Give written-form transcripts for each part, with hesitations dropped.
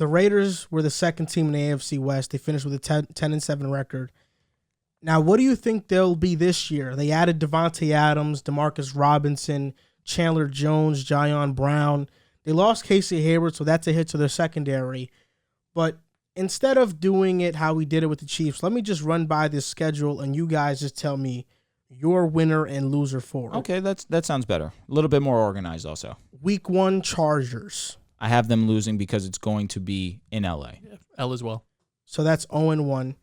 the Raiders were the second team in the AFC West. They finished with a 10-7 record. Now, what do you think they'll be this year? They added Devontae Adams, Demarcus Robinson, Chandler Jones, Jayon Brown. They lost Casey Hayward, so that's a hit to their secondary. But instead of doing it how we did it with the Chiefs, let me just run by this schedule, and you guys just tell me your winner and loser for it. Okay, that sounds better. A little bit more organized also. Week 1, Chargers. I have them losing because it's going to be in LA. Yeah, L as well. So that's 0-1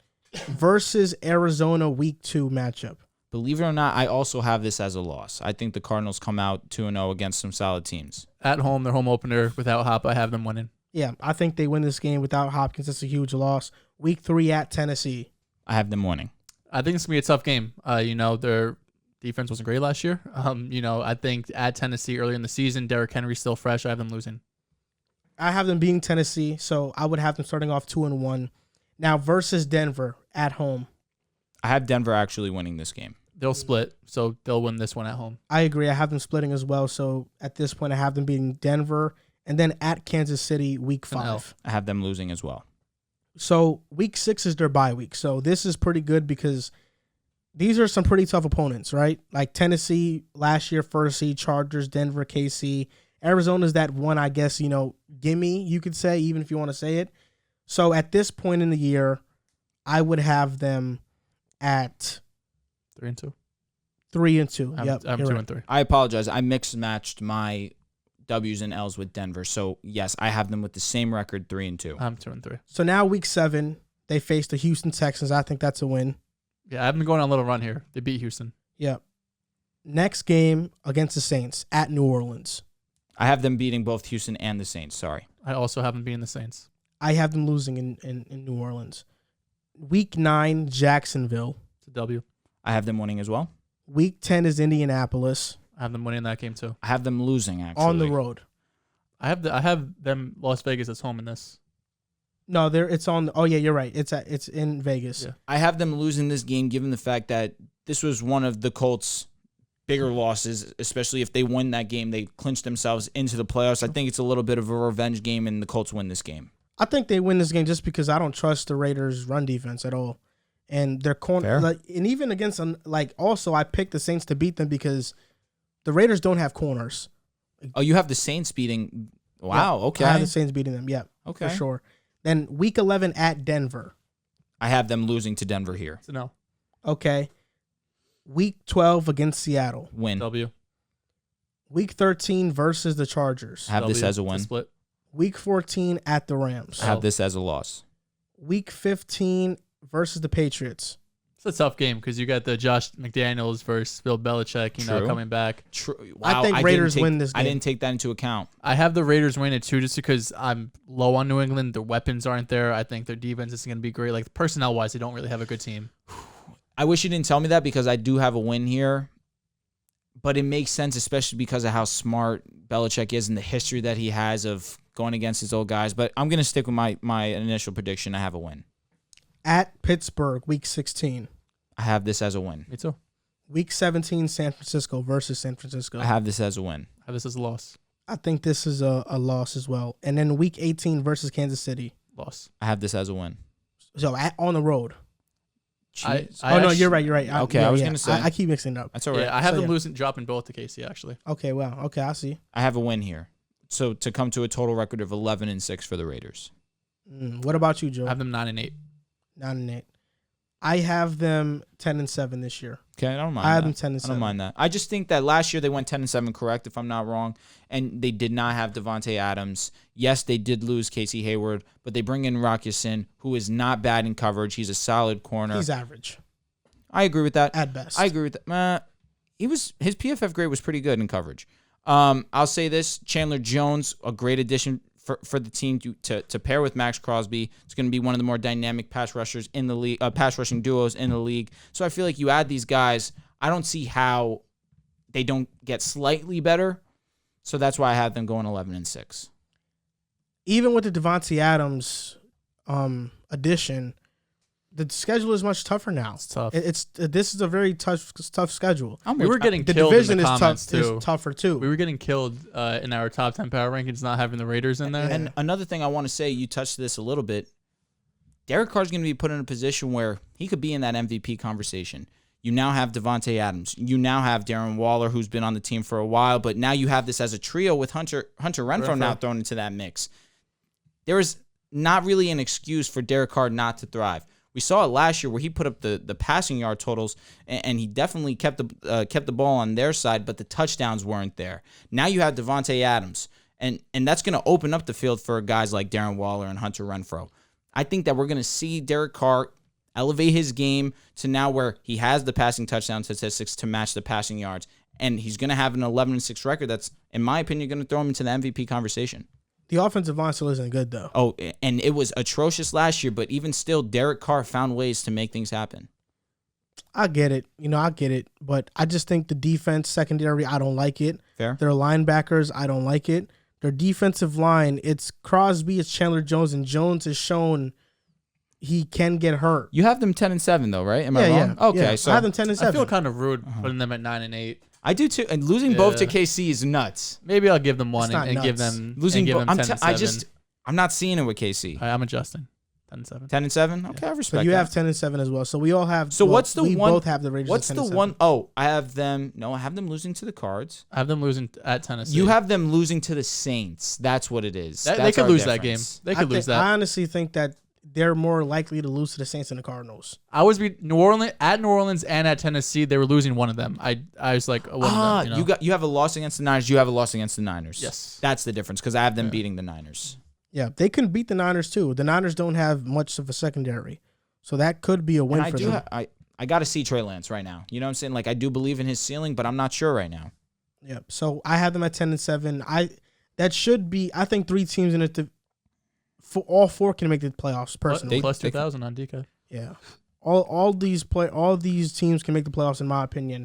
versus Arizona Week 2 matchup. Believe it or not, I also have this as a loss. I think the Cardinals come out 2-0 against some solid teams. At home, their home opener without Hop, I have them winning. Yeah, I think they win this game without Hopkins. That's a huge loss. Week 3 at Tennessee. I have them winning. I think it's going to be a tough game. Their defense wasn't great last year. I think at Tennessee early in the season, Derrick Henry's still fresh. I have them losing. I have them beating Tennessee, so I would have them starting off 2-1. Now versus Denver at home. I have Denver actually winning this game. They'll split, so they'll win this one at home. I agree. I have them splitting as well, so at this point I have them beating Denver, and then at Kansas City Week 5. I have them losing as well. So Week 6 is their bye week, so this is pretty good because these are some pretty tough opponents, right? Like Tennessee last year, first seed, Chargers, Denver, KC. Arizona's that one, I guess, gimme, you could say, even if you want to say it. So at this point in the year, I would have them at 3-2. 3-2. Yep, I'm 2-3. I apologize. I mixed-matched my W's and L's with Denver. So, yes, I have them with the same record, 3-2. I'm 2-3. So now Week 7, they face the Houston Texans. I think that's a win. Yeah, I've been going on a little run here. They beat Houston. Yep. Next game against the Saints at New Orleans. I have them beating both Houston and the Saints. Sorry. I also have them beating the Saints. I have them losing in New Orleans. Week 9, Jacksonville. It's a W. I have them winning as well. Week 10 is Indianapolis. I have them winning that game too. I have them losing, actually. On the road. I have them Las Vegas as home in this. No, it's on. Oh yeah, you're right. It's in Vegas. Yeah. I have them losing this game given the fact that this was one of the Colts' bigger losses, especially if they win that game, they clinch themselves into the playoffs. I think it's a little bit of a revenge game, and the Colts win this game. I think they win this game just because I don't trust the Raiders' run defense at all, and their corner. And even against also I picked the Saints to beat them because the Raiders don't have corners. Oh, you have the Saints beating. Wow. Yeah, okay. I have the Saints beating them. Yeah. Okay. For sure. Then Week 11 at Denver. I have them losing to Denver here. So no. Okay. Week 12 against Seattle. Win. W. Week 13 versus the Chargers. I have this as a win. Split. Week 14 at the Rams. I have this as a loss. Week 15 versus the Patriots. It's a tough game because you got the Josh McDaniels versus Bill Belichick, True. Coming back. True. I Wow, think Raiders win this game. I didn't take that into account. I have the Raiders winning it too, just because I'm low on New England. Their weapons aren't there. I think their defense isn't going to be great. Like personnel wise, they don't really have a good team. I wish you didn't tell me that because I do have a win here. But it makes sense, especially because of how smart Belichick is and the history that he has of going against his old guys. But I'm going to stick with my initial prediction. I have a win. At Pittsburgh, Week 16. I have this as a win. Me too. Week 17, San Francisco versus San Francisco. I have this as a win. I have this as a loss. I think this is a loss as well. And then Week 18 versus Kansas City. Loss. I have this as a win. So on the road. Jeez. No, you're right. You're right. Okay, I was going to say. I keep mixing it up. That's all right. Yeah, I have them losing, dropping both to KC actually. Okay, wow. Okay, I see. I have a win here. So to come to a total record of 11-6 for the Raiders. What about you, Joe? I have them 9-8. 9-8. I have them 10-7 this year. Okay, I don't mind I have that. them 10-7. I don't mind that. I just think that last year they went 10-7, correct, if I'm not wrong, and they did not have Devontae Adams. Yes, they did lose Casey Hayward, but they bring in Rockison, who is not bad in coverage. He's a solid corner. He's average. I agree with that. At best. I agree with that. His PFF grade was pretty good in coverage. I'll say this: Chandler Jones, a great addition for the team to pair with Max Crosby. It's going to be one of the more dynamic pass rushers in the league, pass rushing duos in the league. So I feel like you add these guys, I don't see how they don't get slightly better. So that's why I have them going 11-6. Even with the Devontae Adams addition, The schedule is much tougher now. It's tough. This is a very tough schedule. We were getting The killed division in the is comments tough. too. Is tougher too. We were getting killed in our top 10 power rankings, not having the Raiders in there. And another thing I want to say, you touched this a little bit. Derek Carr's going to be put in a position where he could be in that MVP conversation. You now have Devontae Adams. You now have Darren Waller, who's been on the team for a while, but now you have this as a trio with Hunter Renfrow now thrown into that mix. There is not really an excuse for Derek Carr not to thrive. We saw it last year where he put up the passing yard totals, and he definitely kept the ball on their side, but the touchdowns weren't there. Now you have Devontae Adams, and that's going to open up the field for guys like Darren Waller and Hunter Renfrow. I think that we're going to see Derek Carr elevate his game to now where he has the passing touchdown statistics to match the passing yards, and he's going to have an 11-6 record that's, in my opinion, going to throw him into the MVP conversation. The offensive line still isn't good, though. Oh, and it was atrocious last year, but even still, Derek Carr found ways to make things happen. I get it. I get it. But I just think the defense, secondary, I don't like it. Fair. Their linebackers, I don't like it. Their defensive line, it's Crosby, it's Chandler Jones, and Jones has shown he can get hurt. You have them 10-7, though, right? Am I wrong? Yeah. Okay, Yeah. so I have them 10-7. I feel kind of rude putting them at 9-8. I do too. And losing both to Yeah. KC is nuts. Maybe I'll give them one It's not and give nuts. them Losing give both. them 10-7. I'm not seeing it with KC. I'm adjusting. 10-7. 10-7. Okay, I But respect you that. have 10-7 as well. So we all have. So what's the we one? both have the Raiders. What's at the 10-7. one? Oh, I have them. No, I have them losing to the Cards. I have them losing at Tennessee. You have them losing to the Saints. That's what it is. They That's could our lose that game. difference. They could lose that. I honestly think that they're more likely to lose to the Saints than the Cardinals. I was New Orleans and at Tennessee. They were losing one of them. I was like one of them. You have a loss against the Niners. You have a loss against the Niners. Yes. That's the difference because I have them beating the Niners. Yeah, they can beat the Niners too. The Niners don't have much of a secondary, so that could be a win And for them. I got to see Trey Lance right now. You know what I'm saying? Like I do believe in his ceiling, but I'm not sure right now. Yeah, so I have them at 10-7. That should be. I think 3 teams in it. For all 4 can make the playoffs. Personally, Plus 2,000 on DK. yeah, all these teams can make the playoffs in my opinion.